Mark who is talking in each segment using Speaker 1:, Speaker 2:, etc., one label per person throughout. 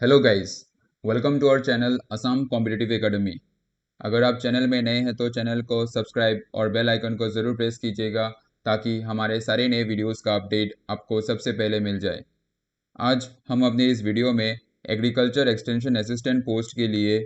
Speaker 1: Hello guys, welcome to our channel Assam competitive academy. अगर आप channel में नए हैं तो चैनल को सब्सक्राइब और बेल आइकन को ज़रूर प्रेस कीजिएगा ताकि हमारे सारे नए वीडियोस का अपडेट आपको सबसे पहले मिल जाए। आज हम अपने इस वीडियो में एग्रीकल्चर एक्सटेंशन असिस्टेंट पोस्ट के लिए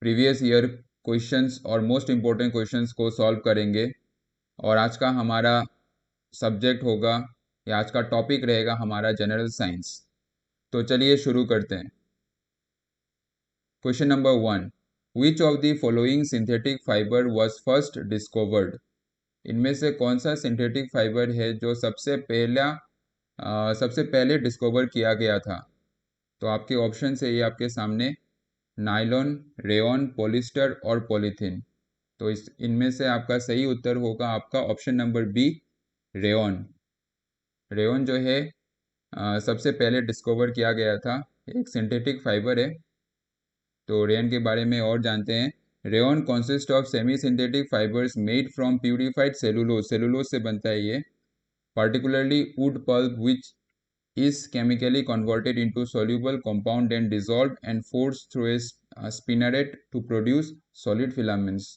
Speaker 1: प्रीवियस ईयर क्वेश्चंस और मोस्ट इम्पोर्टेंट क्वेश्चंस को सॉल्व करेंगे। और आज का हमारा सब्जेक्ट होगा या आज का टॉपिक रहेगा हमारा जनरल साइंस। तो चलिए शुरू करते हैं। Question number 1. Which of the following synthetic fiber was first discovered? इनमें से कौन सा सिंथेटिक फाइबर है जो सबसे पहले डिस्कवर किया गया था? तो आपके ऑप्शन है ये आपके सामने, नायलॉन, रेयॉन, पॉलिस्टर और पॉलीथीन। तो इनमें से आपका सही उत्तर होगा आपका option number B, rayon. Rayon जो है सबसे पहले डिस्कवर किया गया था, एक सिंथेटिक फाइबर है। तो रेयन के बारे में और जानते हैं। Rayon consist of semi synthetic fibres made from purified cellulose, cellulose से बनता है ये, particularly wood pulp, which is chemically converted into soluble compound and dissolved and forced through a spinneret to produce solid filaments।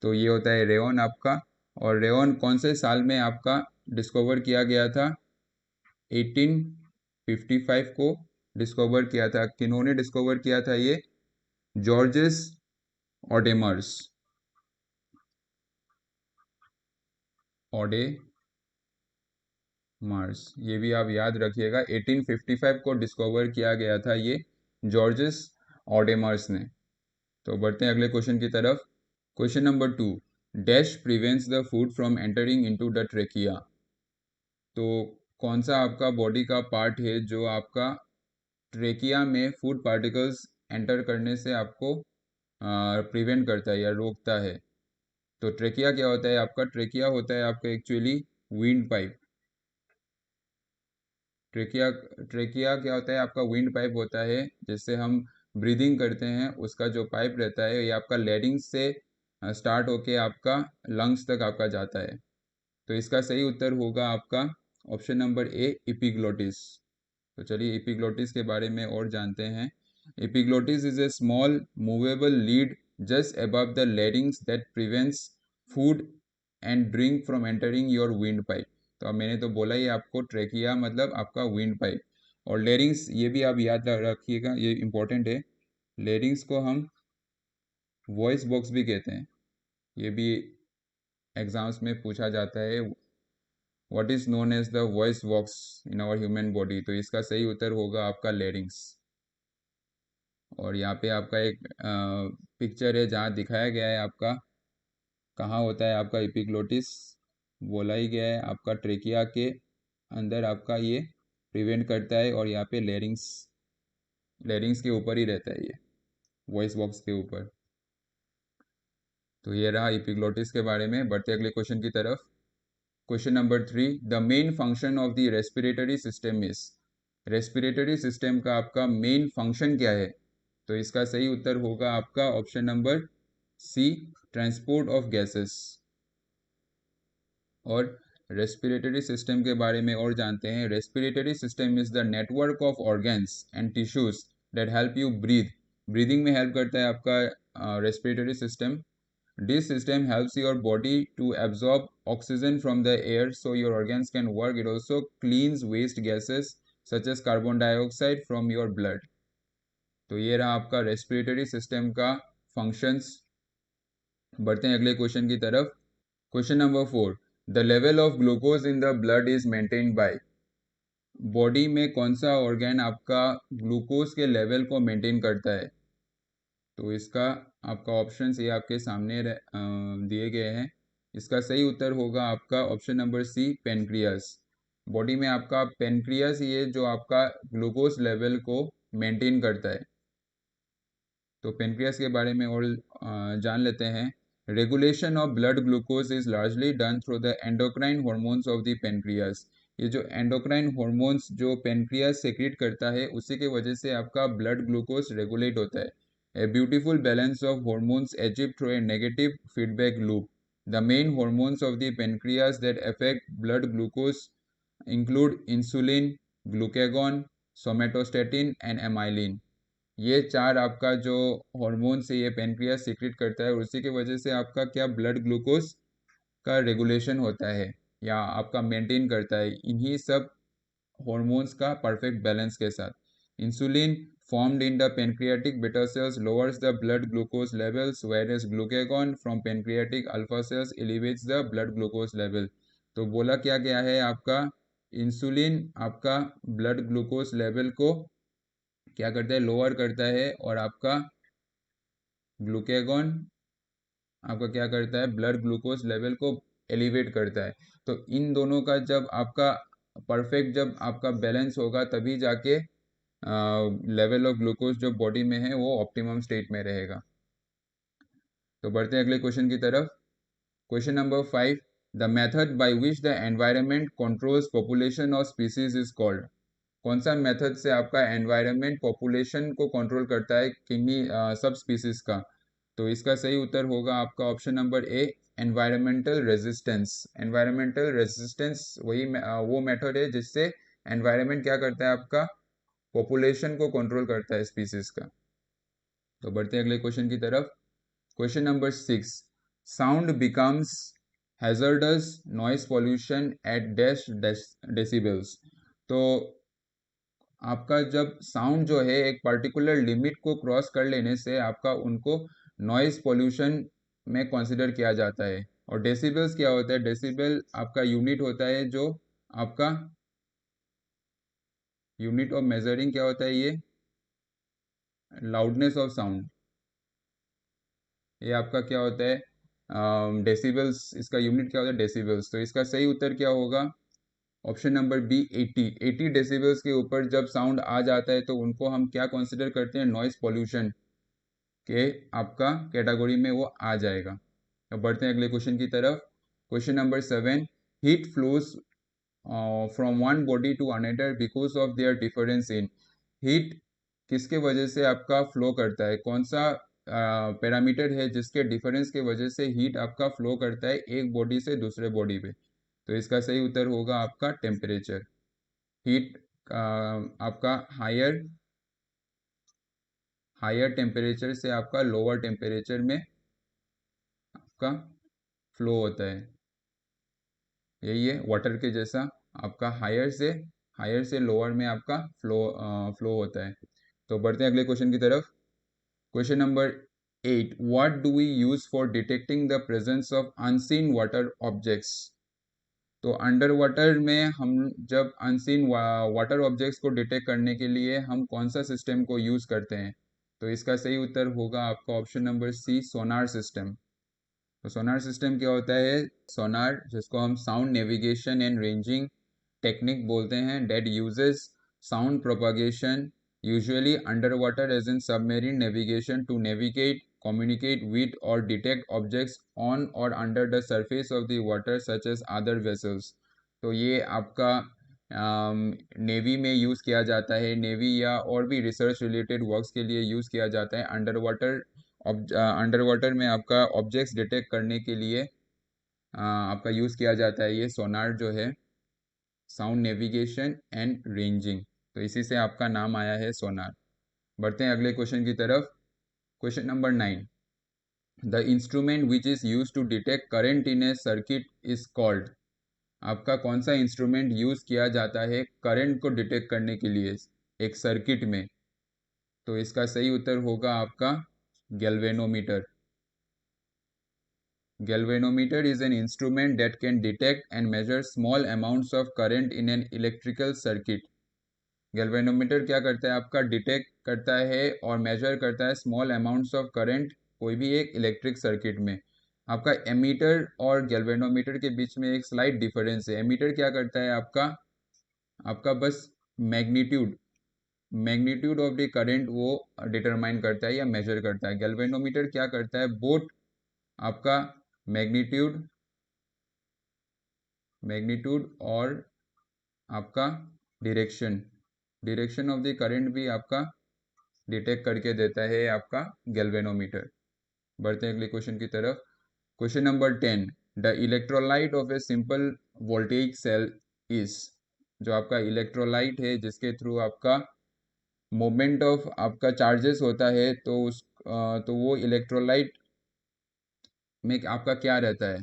Speaker 1: तो ये होता है rayon आपका। और रेयन कौन से साल में आपका डिस्कवर किया गया था? 1855 को डिस्कवर किया था। किन्होंने डिस्कवर किया था ये? जॉर्जेस ऑडेमर्स, ऑडेमर्स, ये भी आप याद रखिएगा। 1855 को डिस्कवर किया गया था ये जॉर्जेस ऑडेमर्स ने। तो बढ़ते हैं अगले क्वेश्चन की तरफ। Question number 2. Dash prevents the food from entering into the trachea. तो कौन सा आपका बॉडी का पार्ट है जो आपका ट्रेकिया में फूड पार्टिकल्स एंटर करने से आपको प्रिवेंट करता है या रोकता है? तो ट्रेकिया क्या होता है आपका? ट्रेकिया होता है आपका actually wind pipe. Trachea trachea क्या होता है आपका? विंड पाइप होता है, जिससे हम ब्रीदिंग करते हैं। उसका जो पाइप रहता है ये आपका लेरिंग्स से स्टार्ट होके आपका लंग्स तक आपका जाता है। तो इसका सही उत्तर होगा आपका ऑप्शन नंबर ए, इपिग्लोटिस। तो चलिए इपिग्लोटिस के बारे में और जानते हैं। Epiglottis is a small movable lead just above the larynx that prevents food and drink from entering your wind pipe. तो अब मैंने तो बोला ही आपको, ट्रेकिया मतलब आपका विंड पाइप। और लेरिंग्स ये भी आप याद रखिएगा, ये इंपॉर्टेंट है। लेरिंग्स को हम वॉइस बॉक्स भी कहते हैं। ये भी एग्जाम्स में पूछा जाता है। What is known as the voice box in our human body? तो इसका सही उत्तर होगा आपका लेरिंग्स। और यहाँ पे आपका एक पिक्चर है जहाँ दिखाया गया है आपका कहाँ होता है आपका एपिग्लोटिस। बोला ही गया है आपका ट्रेकिया के अंदर आपका ये प्रिवेंट करता है, और यहाँ पे लेरिंग्स, लेरिंग्स के ऊपर ही रहता है ये, वॉइस बॉक्स के ऊपर। तो ये रहा एपिग्लोटिस के बारे में। बढ़ते अगले क्वेश्चन की तरफ। Question number 3. The main function of the respiratory system is. Respiratory system का आपका मेन फंक्शन क्या है? तो इसका सही उत्तर होगा आपका option number C, transport of gases. और रेस्पिरेटरी सिस्टम के बारे में और जानते हैं। Respiratory system is the network of organs and tissues that help you breathe. Breathing में हेल्प करता है आपका respiratory system. This system helps your body to absorb oxygen from the air so your organs can work. It also cleans waste gases such as carbon dioxide from your blood. तो ये रहा आपका respiratory system का functions. बढ़ते हैं अगले question की तरफ। Question number 4. The level of glucose in the blood is maintained by. Body में कौन सा ऑर्गन आपका ग्लूकोज के लेवल को मेंटेन करता है? तो इसका आपका ऑप्शन ये आपके सामने दिए गए हैं। इसका सही उत्तर होगा आपका option number C, pancreas. Body में आपका पेनक्रियास ये जो आपका ग्लूकोज लेवल को मेंटेन करता है। तो पेनक्रियास के बारे में और जान लेते हैं। Regulation of blood glucose is largely done through the endocrine hormones of the pancreas. ये जो एंडोक्राइन हॉर्मोन्स जो पेनक्रियास सेक्रेट करता है, उसी के वजह से आपका ब्लड ग्लूकोज रेगुलेट होता है। A beautiful balance of hormones achieved through a negative feedback loop. The main hormones of the pancreas that affect blood glucose include insulin, glucagon, somatostatin and amylin। ये चार आपका जो हॉर्मोन्स है ये pancreas secret करता है और उसी की वजह से आपका क्या ब्लड ग्लूकोज का रेगुलेशन होता है या आपका मेंटेन करता है इन्हीं सब हॉर्मोन्स का परफेक्ट बैलेंस के साथ। Insulin formed in the pancreatic beta cells lowers the blood glucose levels, whereas glucagon from pancreatic alpha cells elevates the blood glucose level। तो बोला क्या गया है आपका इंसुलिन आपका ब्लड ग्लूकोज लेवल को क्या करता है, लोअर करता है, और आपका ग्लूकेगॉन आपका क्या करता है, ब्लड ग्लूकोज लेवल को एलिवेट करता है। तो इन दोनों का जब आपका परफेक्ट जब आपका बैलेंस होगा तभी जाके लेवल ऑफ ग्लूकोज जो बॉडी में है वो ऑप्टिमम स्टेट में रहेगा। तो बढ़ते हैं अगले क्वेश्चन की तरफ। Question number 5, the method by which the environment controls population of species is called. कौन सा मेथड से आपका एनवायरनमेंट पॉपुलेशन को कंट्रोल करता है किन्हीं सब स्पीसीज का। तो इसका सही उत्तर होगा आपका option number A, environmental resistance. Environmental resistance वही वो मेथड है जिससे एनवायरनमेंट क्या करता है, आपका पॉपुलेशन को कंट्रोल करता है स्पीसीज का। तो बढ़ते हैं अगले क्वेश्चन की तरफ। Question number 6, sound becomes hazardous noise pollution at dash decibels. तो आपका जब साउंड जो है एक पर्टिकुलर लिमिट को क्रॉस कर लेने से आपका उनको नॉइस पॉल्यूशन में कंसिडर किया जाता है। और डेसिबल्स क्या होता है, डेसिबल आपका यूनिट होता है जो आपका यूनिट ऑफ मेजरिंग क्या होता है, ये लाउडनेस ऑफ साउंड, ये आपका क्या होता है डेसिबल्स, इसका यूनिट क्या होता है डेसिबल्स। तो इसका सही उत्तर क्या होगा, ऑप्शन नंबर बी 80। 80 डेसिबल्स के ऊपर जब साउंड आ जाता है तो उनको हम क्या कंसिडर करते हैं, नॉइस पॉल्यूशन के आपका कैटेगरी में वो आ जाएगा। अब बढ़ते हैं अगले क्वेश्चन की तरफ। Question number 7, heat flows from one body to another because of their difference in. Heat किसके वजह से आपका फ्लो करता है, कौन सा पैरामीटर है जिसके डिफरेंस के वजह से हीट आपका फ्लो करता है एक बॉडी से दूसरे बॉडी पे। तो इसका सही उत्तर होगा आपका टेम्परेचर। हीट आपका हायर टेम्परेचर से आपका लोअर टेम्परेचर में आपका फ्लो होता है। यही है वाटर के जैसा, आपका हायर से लोअर में आपका फ्लो होता है। तो बढ़ते हैं अगले क्वेश्चन की तरफ। Question number 8, what do we use for detecting the presence of unseen water objects. तो अंडर वाटर में हम जब अनसीन वाटर ऑब्जेक्ट्स को डिटेक्ट करने के लिए हम कौन सा सिस्टम को यूज करते हैं। तो इसका सही उत्तर होगा आपका option number C, sonar system. तो सोनार सिस्टम क्या होता है, सोनार जिसको हम sound navigation and ranging technique बोलते हैं, that uses sound propagation usually under water as in submarine navigation to navigate, communicate with or detect objects on or under the surface of the water such as other vessels। तो ये आपका navy में use किया जाता है, navy या और भी रिसर्च रिलेटेड वर्क्स के लिए यूज़ किया जाता है। अंडर वाटर में आपका ऑब्जेक्ट्स डिटेक्ट करने के लिए आपका यूज़ किया जाता है ये सोनार जो है, साउंड नेविगेशन एंड रेंजिंग। तो इसी से आपका नाम आया है सोनार। बढ़ते हैं अगले क्वेश्चन की तरफ। Question number 9, the instrument which is use to detect current in a circuit is called. आपका कौन सा इंस्ट्रूमेंट यूज़ किया जाता है करंट को डिटेक्ट करने के लिए एक सर्किट में। तो इसका सही उत्तर होगा आपका galvanometer. Galvanometer is an instrument that can detect and measure small amounts of current in an electrical circuit। Galvanometer क्या करता है, आपका डिटेक्ट करता है और मेजर करता है स्मॉल अमाउंट्स ऑफ करंट कोई भी एक इलेक्ट्रिक सर्किट में। आपका एमीटर और गैल्वेनोमीटर के बीच में एक स्लाइट डिफरेंस है। एमीटर क्या करता है, आपका आपका बस magnitude magnitude of the current वो डिटरमाइन करता है या मेजर करता है। गैल्वेनोमीटर क्या करता है, बोथ आपका मैग्नीट्यूड मैग्नीट्यूड और आपका डायरेक्शन ऑफ द करंट भी आपका डिटेक्ट करके देता है आपका गैल्वेनोमीटर। बढ़ते हैं अगले क्वेश्चन की तरफ। Question number 10, the electrolyte of a simple voltage cell is. जो आपका इलेक्ट्रोलाइट है जिसके थ्रू आपका मोमेंट ऑफ आपका चार्जेस होता है तो तो वो इलेक्ट्रोलाइट में आपका क्या रहता है?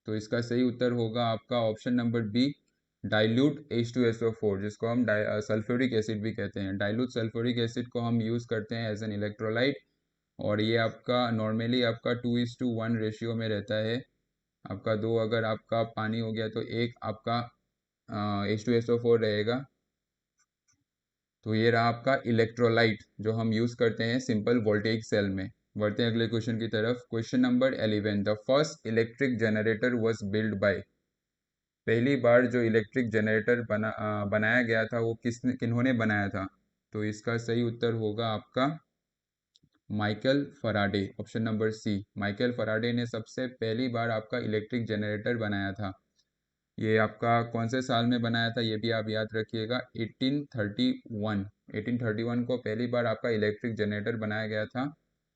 Speaker 1: तो इसका सही उत्तर होगा आपका option number B, dilute H2SO4, जिसको हम सल्फ्यूरिक एसिड भी कहते हैं। डाइल्यूट सल्फ्यूरिक एसिड को हम यूज़ करते हैं एज एन इलेक्ट्रोलाइट, और ये आपका नॉर्मली आपका 2:1 रेशियो में रहता है। आपका दो अगर आपका पानी हो गया तो एक आपका H2SO4 रहेगा। तो ये रहा आपका इलेक्ट्रोलाइट जो हम यूज़ करते हैं सिंपल वोल्टेइक सेल में। बढ़ते हैं अगले क्वेश्चन की तरफ। Question number 11, the first electric generator was build by. पहली बार जो इलेक्ट्रिक जनरेटर बनाया गया था वो किन्होंने बनाया था? तो इसका सही उत्तर होगा आपका Michael Faraday, option number C. Michael Faraday ने सबसे पहली बार आपका इलेक्ट्रिक जनरेटर बनाया था। ये आपका कौन से साल में बनाया था ये भी आप याद रखिएगा, 1831। 1831 को पहली बार आपका इलेक्ट्रिक जनरेटर बनाया गया था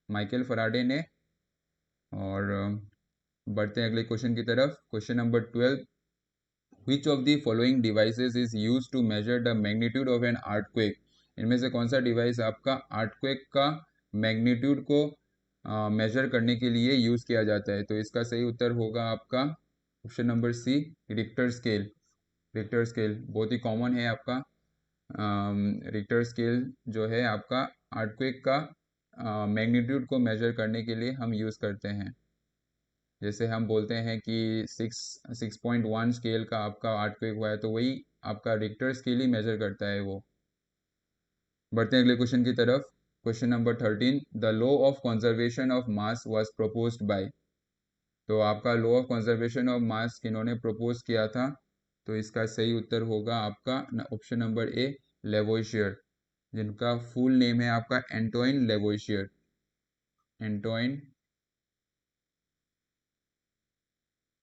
Speaker 1: माइकल फराडे ने। और बढ़ते हैं अगले क्वेश्चन की तरफ। Question number 12, which of the following devices is use to measure the magnitude of an earthquake. इनमें से कौन सा डिवाइस आपका अर्थक्वेक का मैग्नीट्यूड को मेजर करने के लिए यूज़ किया जाता है? तो इसका सही उत्तर होगा आपका option number C, Richter scale. Richter scale बहुत ही कॉमन है आपका। रिक्टर स्केल जो है आपका अर्थक्वेक का मैग्नीट्यूड को मेजर करने के लिए हम यूज़ करते हैं। जैसे हम बोलते हैं कि 6.1 स्केल का आपका अर्थक्वेक हुआ है, तो वही आपका रिक्टर स्केल ही मेजर करता है वो। बढ़ते हैं अगले क्वेश्चन की तरफ। Question number 13, the law of conservation of mass was proposed by. तो आपका law of conservation of mass किन्होंने प्रपोज किया था? तो इसका सही उत्तर होगा आपका ऑप्शन नंबर ए, लेवोइशियर, जिनका फुल नेम है आपका एंटोइन लेवोइशियर। एंटोइन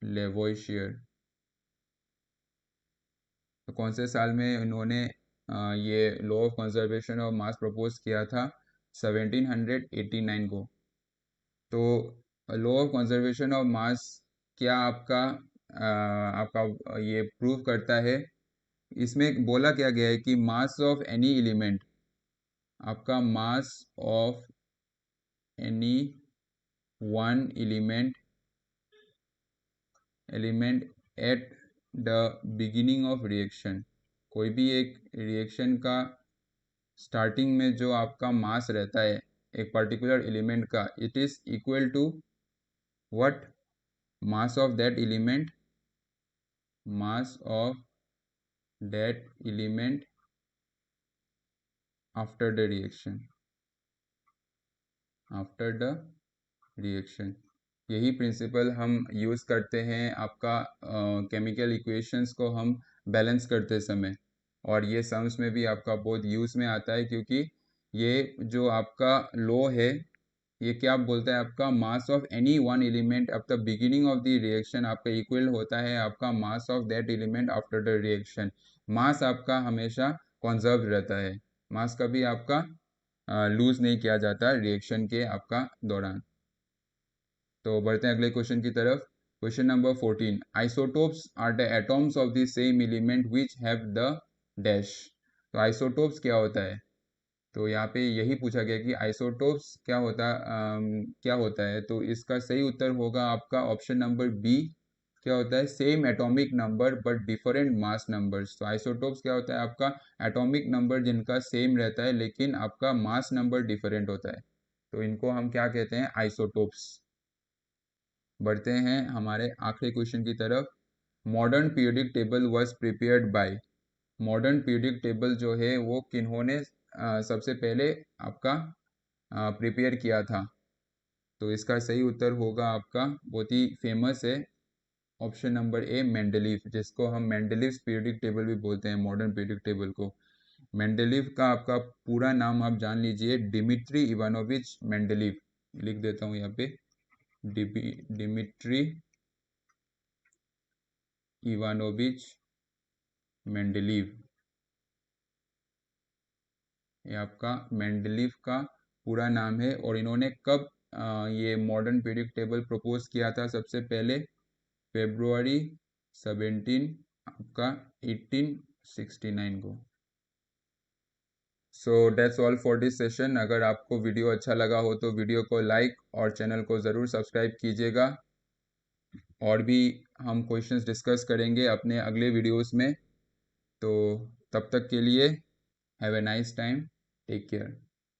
Speaker 1: लेवोइशियर। तो कौन से साल में उन्होंने ये law of conservation of mass propose किया था? 1789 को। तो लॉ ऑफ कंजर्वेशन ऑफ मास क्या आपका ये प्रूव करता है? इसमें बोला क्या गया है कि मास ऑफ एनी एलिमेंट, आपका mass of any one element at the beginning of reaction. कोई भी एक रिएक्शन का स्टार्टिंग में जो आपका मास रहता है एक पर्टिकुलर एलिमेंट का, it is equal to what? Mass of that element, mass of that element after the reaction, after the reaction. यही प्रिंसिपल हम यूज़ करते हैं आपका केमिकल इक्वेशंस को हम बैलेंस करते समय, और ये सम्स में भी आपका बहुत यूज़ में आता है, क्योंकि ये जो आपका लॉ है ये क्या बोलता है? आपका mass of any one element at the beginning of the reaction आपका इक्वल होता है आपका mass of that element after the reaction. Mass आपका हमेशा कॉन्जर्व रहता है, मास कभी आपका लूज नहीं किया जाता रिएक्शन के आपका दौरान। तो बढ़ते हैं अगले क्वेश्चन की तरफ। Question number 14, isotopes are the atoms of the same element which have the dash. तो आइसोटोप्स क्या होता है? तो यहाँ पे यही पूछा गया कि आइसोटोप्स क्या होता है? तो इसका सही उत्तर होगा आपका ऑप्शन नंबर बी। क्या होता है? Same atomic number but different mass numbers. तो आइसोटोप्स क्या होता है? आपका एटॉमिक नंबर जिनका सेम रहता है लेकिन आपका मास नंबर डिफरेंट होता है, तो इनको हम क्या कहते हैं? आइसोटोप्स। बढ़ते हैं हमारे आखिरी क्वेश्चन की तरफ। Modern periodic table was prepared by. Modern periodic table जो है वो किन्होंने सबसे पहले आपका प्रिपेयर किया था? तो इसका सही उत्तर होगा आपका, बहुत ही फेमस है, ऑप्शन नंबर ए, मेंडलीव, जिसको हम मेंडलीव्स पीरियोडिक टेबल भी बोलते हैं, मॉडर्न पीरियोडिक टेबल को। मेंडलीव का आपका पूरा नाम आप जान लीजिए, डिमिट्री इवानोविच मेंडलीव। लिख देता हूँ यहाँ पे, डिमिट्री इवानोविच मेंडलीव। ये आपका मेंडलीव का पूरा नाम है। और इन्होंने कब ये मॉडर्न पीरियोडिक टेबल प्रपोज किया था सबसे पहले? फेब्रुआरी 17 आपका 1869 को। So that's all for this session. अगर आपको वीडियो अच्छा लगा हो तो वीडियो को लाइक और चैनल को ज़रूर सब्सक्राइब कीजिएगा। और भी हम क्वेश्चंस डिस्कस करेंगे अपने अगले वीडियोस में। तो तब तक के लिए have a nice time, take care.